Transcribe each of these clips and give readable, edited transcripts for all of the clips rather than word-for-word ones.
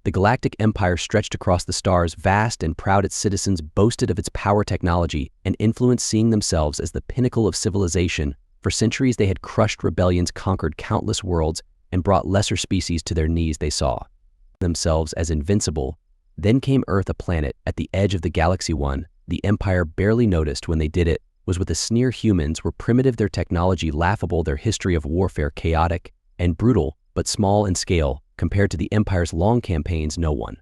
The Galactic Empire stretched across the stars, vast and proud. Its citizens boasted of its power, technology, and influence, seeing themselves as the pinnacle of civilization. For centuries they had crushed rebellions, conquered countless worlds, and brought lesser species to their knees. They saw themselves as invincible. Then came Earth, a planet at the edge of the galaxy. One the Empire barely noticed when they did it was with a sneer. Humans were primitive, their technology laughable, their history of warfare chaotic and brutal, but small in scale compared to the Empire's long campaigns. No one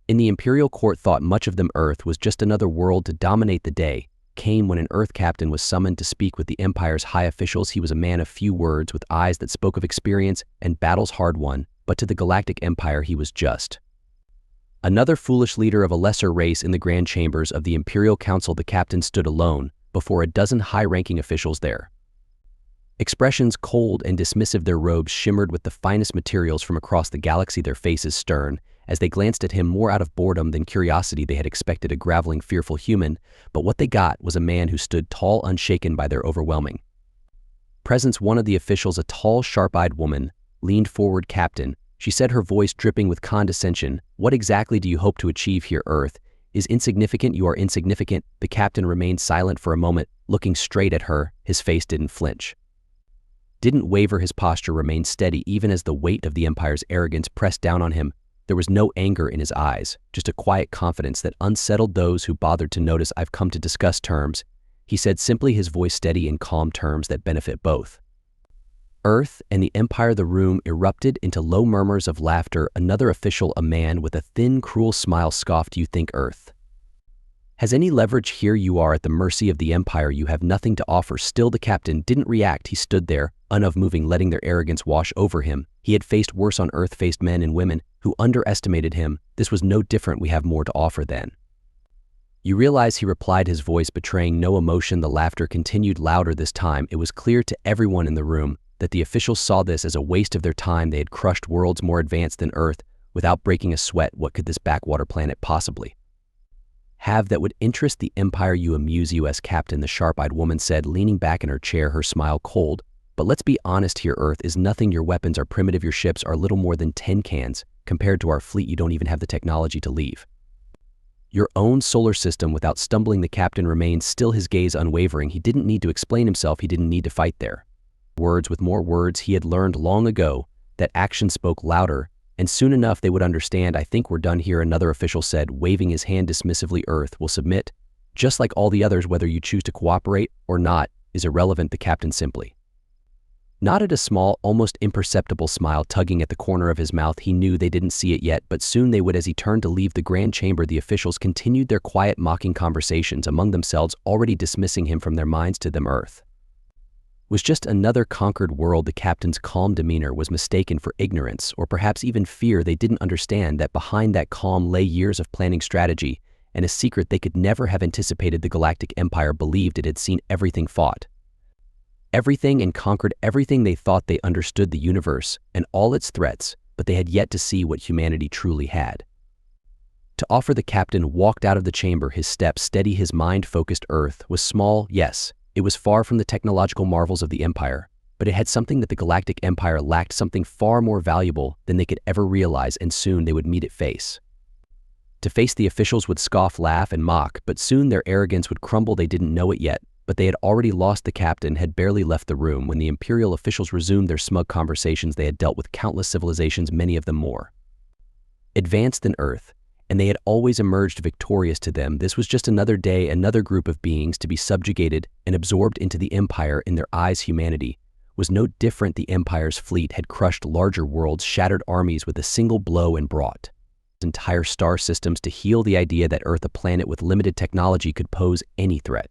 in the Imperial court thought much of them. Earth was just another world to dominate. The day came when an Earth captain was summoned to speak with the Empire's high officials. He was a man of few words, with eyes that spoke of experience and battles hard won, but to the Galactic Empire he was just another foolish leader of a lesser race. In the grand chambers of the Imperial Council, the captain stood alone before a dozen high-ranking officials there. Expressions cold and dismissive, their robes shimmered with the finest materials from across the galaxy, their faces stern. As they glanced at him, more out of boredom than curiosity, they had expected a groveling, fearful human, but what they got was a man who stood tall, unshaken by their overwhelming presence. One of the officials, a tall, sharp-eyed woman, leaned forward. "Captain," she said, her voice dripping with condescension, "what exactly do you hope to achieve here? Earth is insignificant. You are insignificant." The captain remained silent for a moment, looking straight at her. His face didn't flinch, didn't waver. His posture remained steady, even as the weight of the Empire's arrogance pressed down on him. There was no anger in his eyes, just a quiet confidence that unsettled those who bothered to notice. "I've come to discuss terms," he said simply, his voice steady in calm, "terms that benefit both Earth and the Empire." The room erupted into low murmurs of laughter. Another official, a man with a thin, cruel smile, scoffed. "You think Earth has any leverage here? You are at the mercy of the Empire. You have nothing to offer." Still the captain didn't react. He stood there, unmoving, letting their arrogance wash over him. He had faced worse on Earth, faced men and women who underestimated him. This was no different. "We have more to offer then. You realize," he replied, his voice betraying no emotion. The laughter continued, louder this time. It was clear to everyone in the room that the officials saw this as a waste of their time. They had crushed worlds more advanced than Earth without breaking a sweat. What could this backwater planet possibly have that would interest the Empire? "You amuse us, Captain," the sharp-eyed woman said, leaning back in her chair, her smile cold. "But let's be honest here. Earth is nothing. Your weapons are primitive. Your ships are little more than tin cans compared to our fleet. You don't even have the technology to leave your own solar system without stumbling." The captain remained still, his gaze unwavering. He didn't need to explain himself. He didn't need to fight their words with more words. He had learned long ago that action spoke louder, and soon enough they would understand. "I think we're done here," another official said, waving his hand dismissively. "Earth will submit, just like all the others. Whether you choose to cooperate or not is irrelevant." The captain simply nodded, a small, almost imperceptible smile tugging at the corner of his mouth. He knew they didn't see it yet, but soon they would. As he turned to leave the grand chamber, the officials continued their quiet, mocking conversations among themselves, already dismissing him from their minds. To them, Earth was just another conquered world. The captain's calm demeanor was mistaken for ignorance, or perhaps even fear. They didn't understand that behind that calm lay years of planning, strategy, and a secret they could never have anticipated. The Galactic Empire believed it had seen everything, fought everything, and conquered everything. They thought they understood the universe and all its threats, but they had yet to see what humanity truly had to offer. The captain walked out of the chamber, his steps steady, his mind focused. Earth was small, yes. It was far from the technological marvels of the Empire, but it had something that the Galactic Empire lacked, something far more valuable than they could ever realize, and soon they would meet it face to face. The officials would scoff, laugh, and mock, but soon their arrogance would crumble. They didn't know it yet, but they had already lost. The captain had barely left the room when the Imperial officials resumed their smug conversations. They had dealt with countless civilizations, many of them more advanced than Earth, and they had always emerged victorious. To them, this was just another day, another group of beings to be subjugated and absorbed into the Empire. In their eyes, humanity was no different. The Empire's fleet had crushed larger worlds, shattered armies with a single blow, and brought entire star systems to heel. The idea that Earth, a planet with limited technology, could pose any threat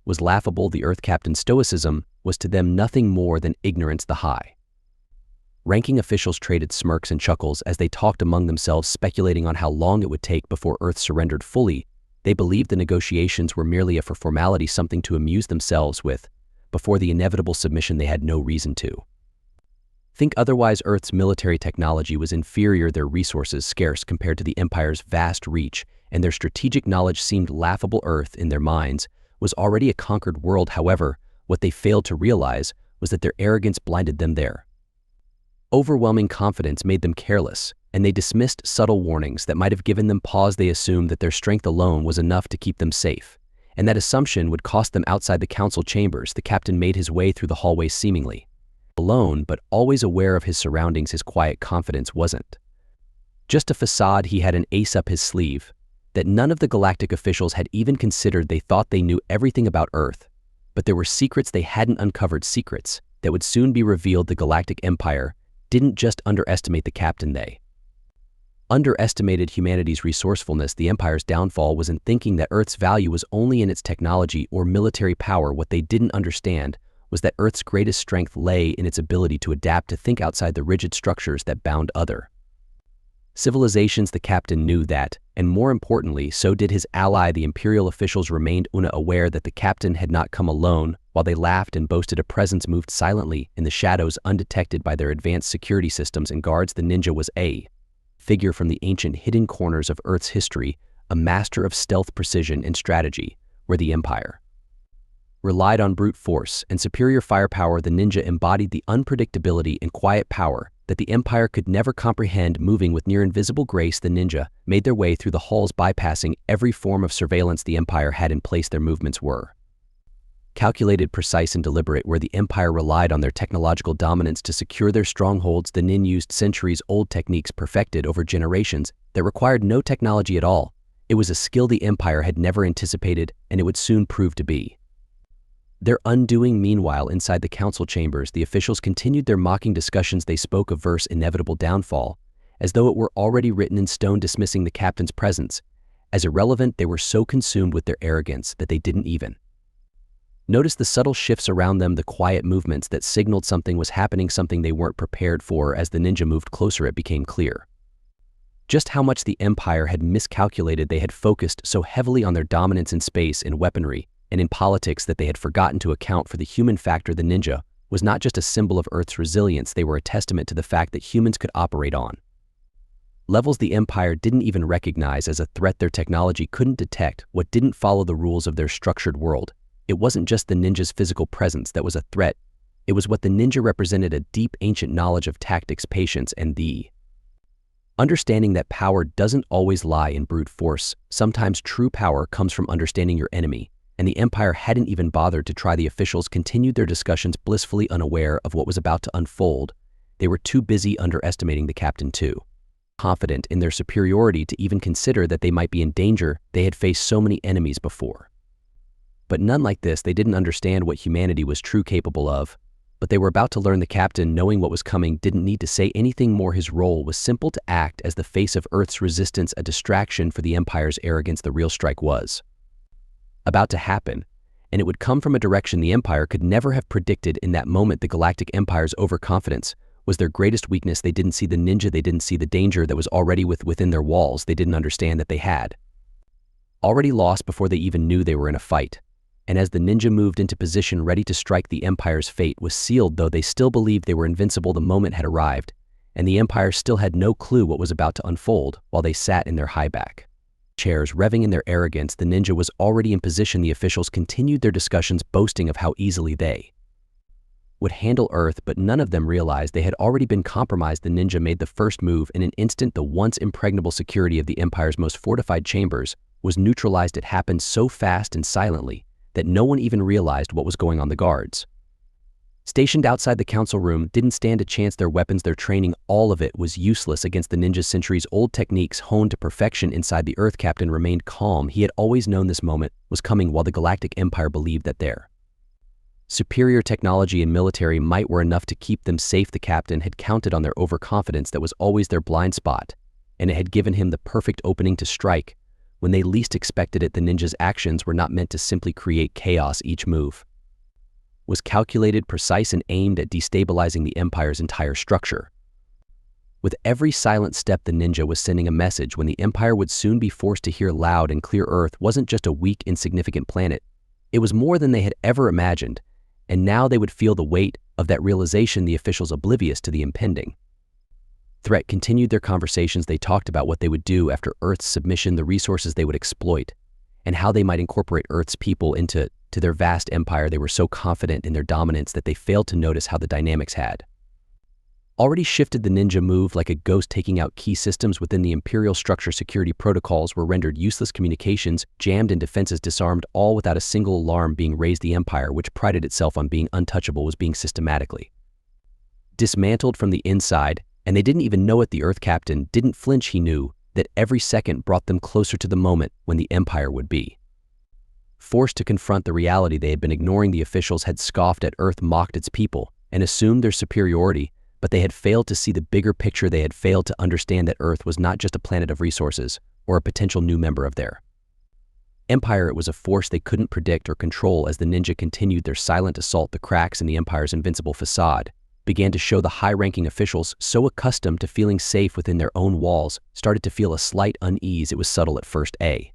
was laughable. The Earth captain's stoicism was to them nothing more than ignorance. The high-ranking officials traded smirks and chuckles as they talked among themselves, speculating on how long it would take before Earth surrendered fully. They believed the negotiations were merely a formality, something to amuse themselves with before the inevitable submission. They had no reason to think otherwise. Earth's military technology was inferior, their resources scarce compared to the Empire's vast reach, and their strategic knowledge seemed laughable. Earth, in their minds, was already a conquered world. However, what they failed to realize was that their arrogance blinded them. Their overwhelming confidence made them careless, and they dismissed subtle warnings that might have given them pause. They assumed that their strength alone was enough to keep them safe, and that assumption would cost them outside the council chambers. The captain made his way through the hallways seemingly alone, but always aware of his surroundings. His quiet confidence wasn't just a facade. He had an ace up his sleeve that none of the galactic officials had even considered. They thought they knew everything about Earth, but there were secrets they hadn't uncovered, secrets that would soon be revealed. The Galactic Empire didn't just underestimate the captain, they underestimated humanity's resourcefulness. The Empire's downfall was in thinking that Earth's value was only in its technology or military power. What they didn't understand was that Earth's greatest strength lay in its ability to adapt, to think outside the rigid structures that bound other civilizations. The captain knew that, and more importantly, so did his ally. The Imperial officials remained unaware that the captain had not come alone. While they laughed and boasted, a presence moved silently in the shadows, undetected by their advanced security systems and guards. The ninja was a figure from the ancient hidden corners of Earth's history, a master of stealth, precision, and strategy. Where the Empire relied on brute force and superior firepower, the ninja embodied the unpredictability and quiet power that the Empire could never comprehend. Moving with near-invisible grace, the ninja made their way through the halls, bypassing every form of surveillance the Empire had in place. Their movements were calculated, precise, and deliberate. Where the Empire relied on their technological dominance to secure their strongholds, the Nin used centuries-old techniques perfected over generations that required no technology at all. It was a skill the Empire had never anticipated, and it would soon prove to be their undoing. Meanwhile, inside the council chambers, the officials continued their mocking discussions. They spoke of Ver's inevitable downfall, as though it were already written in stone, dismissing the captain's presence as irrelevant. They were so consumed with their arrogance that they didn't even notice the subtle shifts around them, the quiet movements that signaled something was happening, something they weren't prepared for. As the ninja moved closer, it became clear just how much the Empire had miscalculated. They had focused so heavily on their dominance in space, in weaponry, and in politics that they had forgotten to account for the human factor. The ninja was not just a symbol of Earth's resilience, they were a testament to the fact that humans could operate on levels the Empire didn't even recognize as a threat. Their technology couldn't detect what didn't follow the rules of their structured world. It wasn't just the ninja's physical presence that was a threat. It was what the ninja represented, a deep, ancient knowledge of tactics, patience, and the understanding that power doesn't always lie in brute force. Sometimes true power comes from understanding your enemy, and the Empire hadn't even bothered to try. The officials continued their discussions, blissfully unaware of what was about to unfold. They were too busy underestimating the captain, too confident in their superiority to even consider that they might be in danger. They had faced so many enemies before, but none like this. They didn't understand what humanity was truly capable of, but they were about to learn. The captain, knowing what was coming, didn't need to say anything more. His role was simple: to act as the face of Earth's resistance, a distraction for the Empire's arrogance. The real strike was about to happen, and it would come from a direction the Empire could never have predicted. In that moment, the Galactic Empire's overconfidence was their greatest weakness. They didn't see the ninja, they didn't see the danger that was already within their walls. They didn't understand that they had already lost before they even knew they were in a fight. And as the ninja moved into position, ready to strike, the Empire's fate was sealed. Though they still believed they were invincible, the moment had arrived, and the Empire still had no clue what was about to unfold. While they sat in their high-back chairs, revving in their arrogance, the ninja was already in position. The officials continued their discussions, boasting of how easily they would handle Earth, but none of them realized they had already been compromised. The ninja made the first move. In an instant, the once impregnable security of the Empire's most fortified chambers was neutralized. It happened so fast and silently that no one even realized what was going on. The guards stationed outside the council room didn't stand a chance. Their weapons, their training, all of it was useless against the ninja's centuries-old techniques honed to perfection inside the Earth. Captain remained calm. He had always known this moment was coming. While the Galactic Empire believed that their superior technology and military might were enough to keep them safe, the captain had counted on their overconfidence that was always their blind spot, and it had given him the perfect opening to strike when they least expected it. The ninja's actions were not meant to simply create chaos. Each move was calculated, precise, and aimed at destabilizing the Empire's entire structure. With every silent step, the ninja was sending a message. When the Empire would soon be forced to hear loud and clear, Earth wasn't just a weak, insignificant planet. It was more than they had ever imagined, and now they would feel the weight of that realization. The officials, oblivious to the impending threat, continued their conversations. They talked about what they would do after Earth's submission, the resources they would exploit, and how they might incorporate Earth's people into their vast empire. They were so confident in their dominance that they failed to notice how the dynamics had already shifted. The ninja moved like a ghost, taking out key systems within the Imperial structure. Security protocols were rendered useless, communications jammed, and defenses disarmed, all without a single alarm being raised. The Empire, which prided itself on being untouchable, was being systematically dismantled from the inside, and they didn't even know it. The Earth captain didn't flinch. He knew that every second brought them closer to the moment when the Empire would be forced to confront the reality they had been ignoring. The officials had scoffed at Earth, mocked its people, and assumed their superiority, but they had failed to see the bigger picture. They had failed to understand that Earth was not just a planet of resources or a potential new member of their Empire. It was a force they couldn't predict or control. As the ninja continued their silent assault, the cracks in the Empire's invincible facade began to show. The high-ranking officials, so accustomed to feeling safe within their own walls, started to feel a slight unease. It was subtle at first, a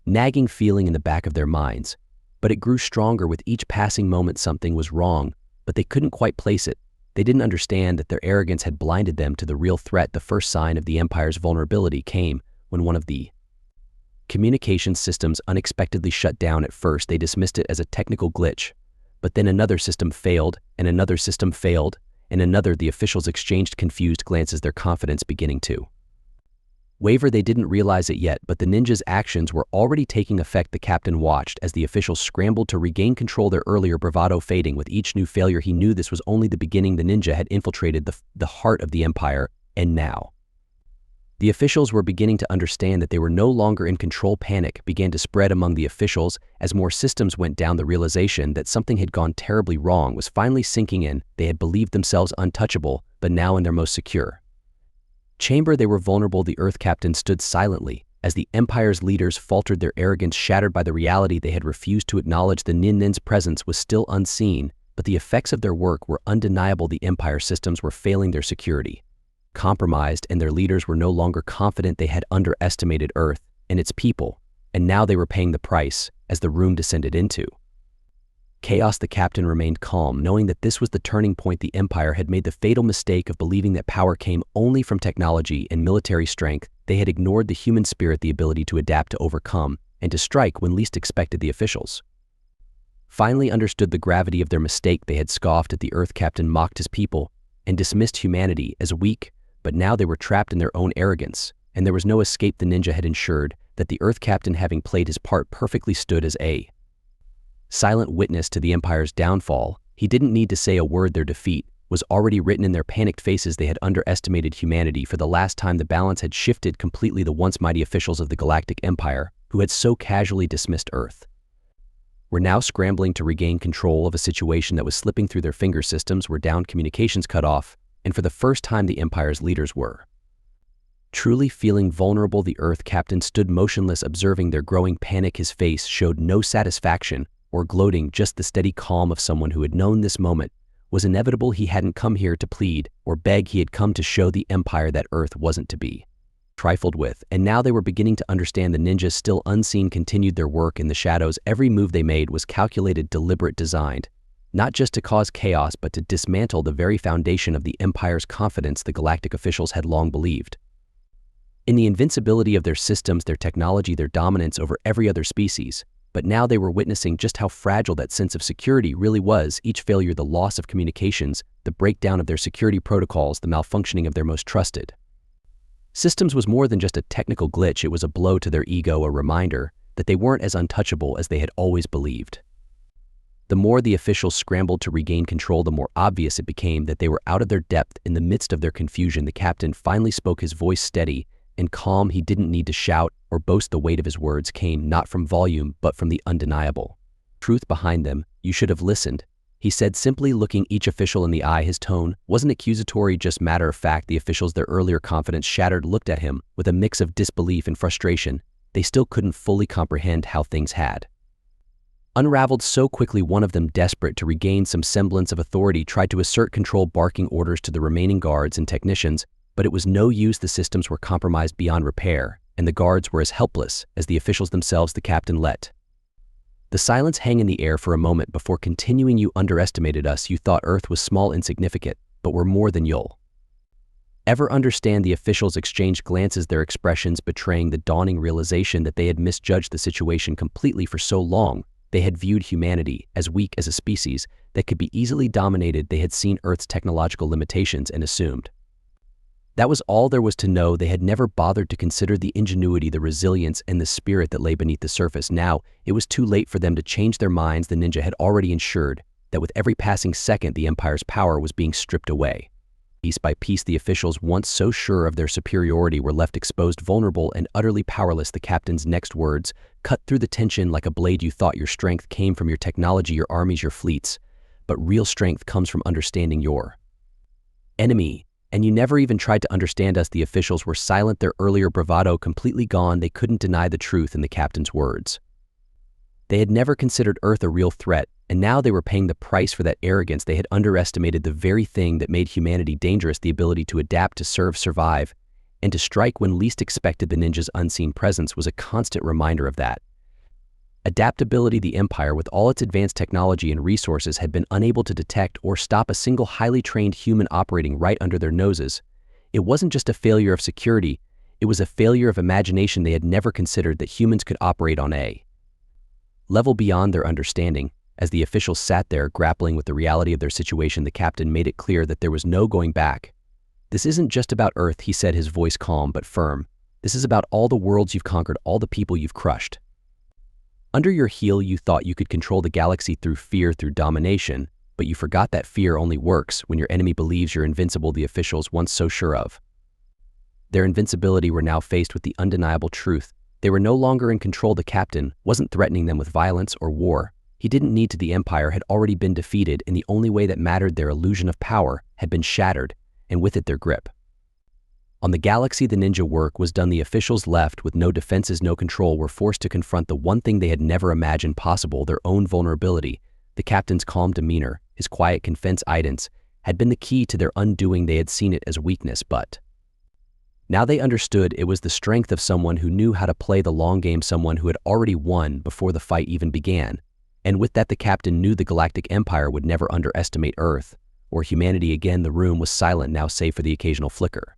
nagging feeling in the back of their minds, but it grew stronger with each passing moment. Something was wrong, but they couldn't quite place it. They didn't understand that their arrogance had blinded them to the real threat. The first sign of the Empire's vulnerability came when one of the communications systems unexpectedly shut down. At first, they dismissed it as a technical glitch, but then another system failed, and another system failed, and another. The officials exchanged confused glances, their confidence beginning to waver. They didn't realize it yet, but the ninja's actions were already taking effect. The captain watched as the officials scrambled to regain control, their earlier bravado fading with each new failure. He knew this was only the beginning. The ninja had infiltrated the heart of the Empire, and now the officials were beginning to understand that they were no longer in control. Panic began to spread among the officials as more systems went down. The realization that something had gone terribly wrong was finally sinking in. They had believed themselves untouchable, but now in their most secure chamber they were vulnerable. The Earth captain stood silently as the Empire's leaders faltered, their arrogance shattered by the reality they had refused to acknowledge. The Nin's presence was still unseen, but the effects of their work were undeniable. The Empire systems were failing, their security compromised, and their leaders were no longer confident. They had underestimated Earth and its people, and now they were paying the price. As the room descended into chaos, the captain remained calm, knowing that this was the turning point. The Empire had made the fatal mistake of believing that power came only from technology and military strength. They had ignored the human spirit, the ability to adapt, to overcome, and to strike when least expected. The officials finally understood the gravity of their mistake. They had scoffed at the Earth captain, mocked his people, and dismissed humanity as weak, but now they were trapped in their own arrogance, and there was no escape. The ninja had ensured that the Earth captain, having played his part perfectly, stood as a silent witness to the Empire's downfall. He didn't need to say a word. Their defeat was already written in their panicked faces. They had underestimated humanity. For the last time, the balance had shifted completely. The once mighty officials of the Galactic Empire, who had so casually dismissed Earth, were now scrambling to regain control of a situation that was slipping through their finger. Systems were down, communications cut off, and for the first time the Empire's leaders were truly feeling vulnerable. The Earth captain stood motionless, observing their growing panic. His face showed no satisfaction or gloating, just the steady calm of someone who had known this moment was inevitable. He hadn't come here to plead or beg. He had come to show the Empire that Earth wasn't to be trifled with, and now they were beginning to understand. The ninjas, still unseen, continued their work in the shadows. Every move they made was calculated, deliberate, designed not just to cause chaos, but to dismantle the very foundation of the Empire's confidence. The Galactic officials had long believed in the invincibility of their systems, their technology, their dominance over every other species, but now they were witnessing just how fragile that sense of security really was. Each failure, the loss of communications, the breakdown of their security protocols, the malfunctioning of their most trusted systems was more than just a technical glitch. It was a blow to their ego, a reminder that they weren't as untouchable as they had always believed. The more the officials scrambled to regain control, the more obvious it became that they were out of their depth. In the midst of their confusion, the captain finally spoke, his voice steady and calm. He didn't need to shout or boast. The weight of his words came not from volume, but from the undeniable truth behind them. "You should have listened," he said, simply, looking each official in the eye. His tone wasn't accusatory, just matter of fact. The officials, their earlier confidence shattered, looked at him with a mix of disbelief and frustration. They still couldn't fully comprehend how things had unraveled so quickly. One of them, desperate to regain some semblance of authority, tried to assert control, barking orders to the remaining guards and technicians, but it was no use. The systems were compromised beyond repair, and the guards were as helpless as the officials themselves. The captain let the silence hang in the air for a moment before continuing. "You underestimated us. You thought Earth was small, insignificant, but we're more than you'll ever understand." The officials exchanged glances, their expressions betraying the dawning realization that they had misjudged the situation completely for so long. They had viewed humanity as weak as a species that could be easily dominated. They had seen Earth's technological limitations and assumed that was all there was to know. They had never bothered to consider the ingenuity, the resilience, and the spirit that lay beneath the surface. Now, it was too late for them to change their minds. The ninja had already ensured that with every passing second, the Empire's power was being stripped away. Piece by piece, the officials, once so sure of their superiority, were left exposed, vulnerable, and utterly powerless. The captain's next words cut through the tension like a blade. You thought your strength came from your technology, your armies, your fleets, but real strength comes from understanding your enemy. And you never even tried to understand us. The officials were silent, their earlier bravado completely gone. They couldn't deny the truth in the captain's words. They had never considered Earth a real threat, and now they were paying the price for that arrogance. They had underestimated the very thing that made humanity dangerous, the ability to adapt, to serve, survive, and to strike when least expected. The ninja's unseen presence was a constant reminder of that adaptability. The Empire, with all its advanced technology and resources, had been unable to detect or stop a single highly trained human operating right under their noses. It wasn't just a failure of security, it was a failure of imagination. They had never considered that humans could operate on a level beyond their understanding. As the officials sat there grappling with the reality of their situation, the captain made it clear that there was no going back. This isn't just about Earth, he said, his voice calm but firm. This is about all the worlds you've conquered, all the people you've crushed. Under your heel, you thought you could control the galaxy through fear, through domination, but you forgot that fear only works when your enemy believes you're invincible. The officials, once so sure of their invincibility, were now faced with the undeniable truth. They were no longer in control. The captain wasn't threatening them with violence or war. He didn't need to. The Empire had already been defeated, and the only way that mattered, their illusion of power, had been shattered, and with it their grip on the galaxy. The ninja work was done. The officials, left with no defenses, no control, were forced to confront the one thing they had never imagined possible, their own vulnerability. The captain's calm demeanor, his quiet confidence, had been the key to their undoing. They had seen it as weakness, but now they understood it was the strength of someone who knew how to play the long game, someone who had already won before the fight even began. And with that, the captain knew the Galactic Empire would never underestimate Earth or humanity again. The room was silent now, save for the occasional flicker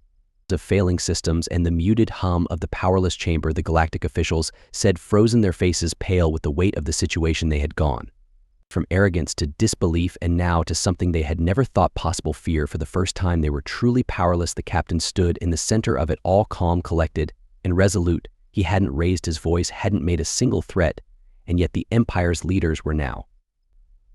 of failing systems and the muted hum of the powerless chamber. The Galactic officials said, frozen, their faces pale with the weight of the situation. They had gone from arrogance to disbelief, and now to something they had never thought possible, fear. For the first time, they were truly powerless. The captain stood in the center of it all, calm, collected, and resolute. He hadn't raised his voice, hadn't made a single threat, and yet the Empire's leaders were now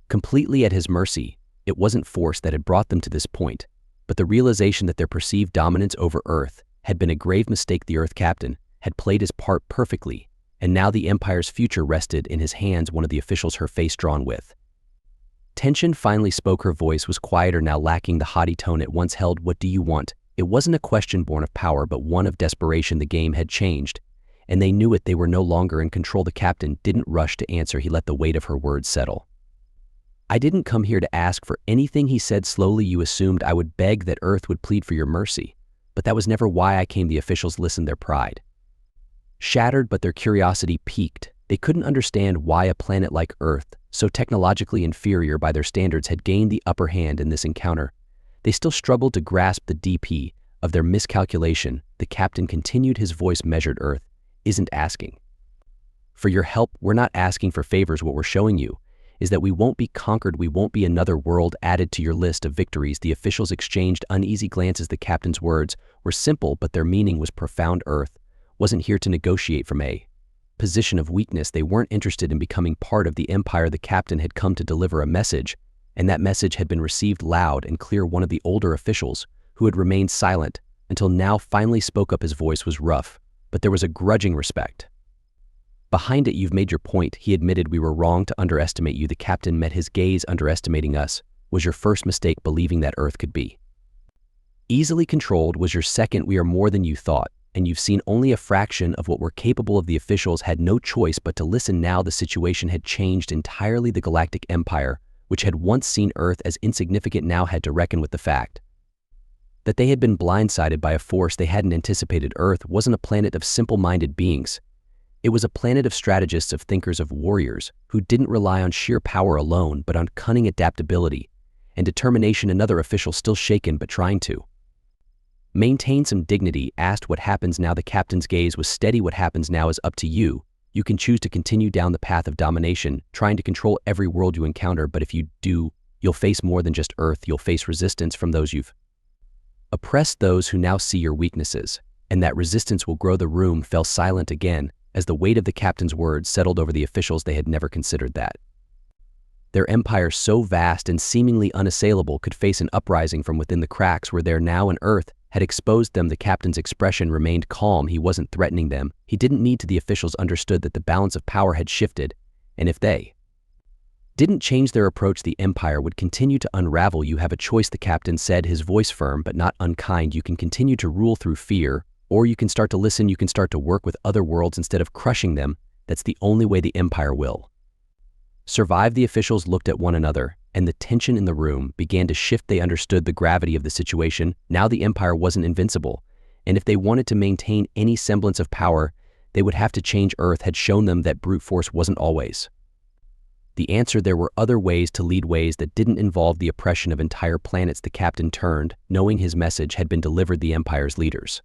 completely at his mercy. It wasn't force that had brought them to this point, but the realization that their perceived dominance over Earth had been a grave mistake. The Earth captain had played his part perfectly, and now the Empire's future rested in his hands. One of the officials, her face drawn with tension, finally spoke. Her voice was quieter now, lacking the haughty tone it once held. What do you want? It wasn't a question born of power, but one of desperation. The game had changed, and they knew it. They were no longer in control. The captain didn't rush to answer. He let the weight of her words settle. I didn't come here to ask for anything, he said slowly. You assumed I would beg, that Earth would plead for your mercy. But that was never why I came. The officials listened, their pride shattered, but their curiosity piqued. They couldn't understand why a planet like Earth, so technologically inferior by their standards, had gained the upper hand in this encounter. They still struggled to grasp the DP of their miscalculation. The captain continued, his voice measured. Earth isn't asking for your help. We're not asking for favors. What we're showing you is that we won't be conquered. We won't be another world added to your list of victories. The officials exchanged uneasy glances. The captain's words were simple, but their meaning was profound. Earth wasn't here to negotiate from a position of weakness. They weren't interested in becoming part of the Empire. The captain had come to deliver a message, and that message had been received loud and clear. One of the older officials, who had remained silent until now, finally spoke up. His voice was rough, but there was a grudging respect behind it. You've made your point, he admitted. We were wrong to underestimate you. The captain met his gaze. Underestimating us was your first mistake. Believing that Earth could be easily controlled was your second. We are more than you thought, and you've seen only a fraction of what we're capable of. The officials had no choice but to listen now. The situation had changed entirely. The Galactic Empire, which had once seen Earth as insignificant, now had to reckon with the fact that they had been blindsided by a force they hadn't anticipated. Earth wasn't a planet of simple-minded beings. It was a planet of strategists, of thinkers, of warriors who didn't rely on sheer power alone, but on cunning, adaptability, and determination. Another official, still shaken but trying to maintain some dignity, asked, what happens now? The captain's gaze was steady. What happens now is up to you. You can choose to continue down the path of domination, trying to control every world you encounter, but if you do, you'll face more than just Earth. You'll face resistance from those you've oppressed, those who now see your weaknesses, and that resistance will grow. The room fell silent again as the weight of the captain's words settled over the officials. They had never considered that their empire, so vast and seemingly unassailable, could face an uprising from within the cracks where there now and Earth had exposed them. The captain's expression remained calm. He wasn't threatening them. He didn't need to. The officials understood that the balance of power had shifted, and if they didn't change their approach, the empire would continue to unravel. You have a choice, the captain said, his voice firm but not unkind. You can continue to rule through fear, or you can start to listen. You can start to work with other worlds instead of crushing them. That's the only way the empire will survive. The officials looked at one another, and the tension in the room began to shift. They understood the gravity of the situation. Now the empire wasn't invincible, and if they wanted to maintain any semblance of power, they would have to change. Earth had shown them that brute force wasn't always the answer. There were other ways to lead, ways that didn't involve the oppression of entire planets. The captain turned, knowing his message had been delivered. The empire's leaders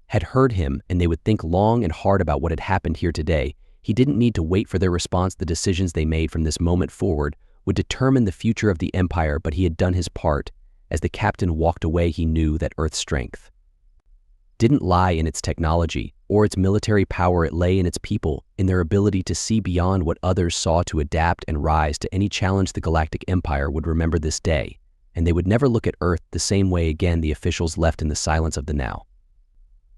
had heard him, and they would think long and hard about what had happened here today. He didn't need to wait for their response. The decisions they made from this moment forward would determine the future of the empire, but he had done his part. As the captain walked away, he knew that Earth's strength didn't lie in its technology or its military power. It lay in its people, in their ability to see beyond what others saw, to adapt and rise to any challenge. The Galactic Empire would remember this day, and they would never look at Earth the same way again. The officials left in the silence of the now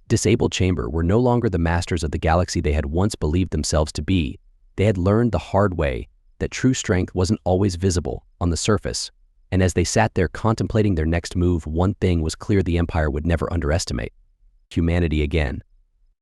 disabled chamber were no longer the masters of the galaxy they had once believed themselves to be. They had learned the hard way that true strength wasn't always visible on the surface, and as they sat there contemplating their next move, one thing was clear: the empire would never underestimate humanity again.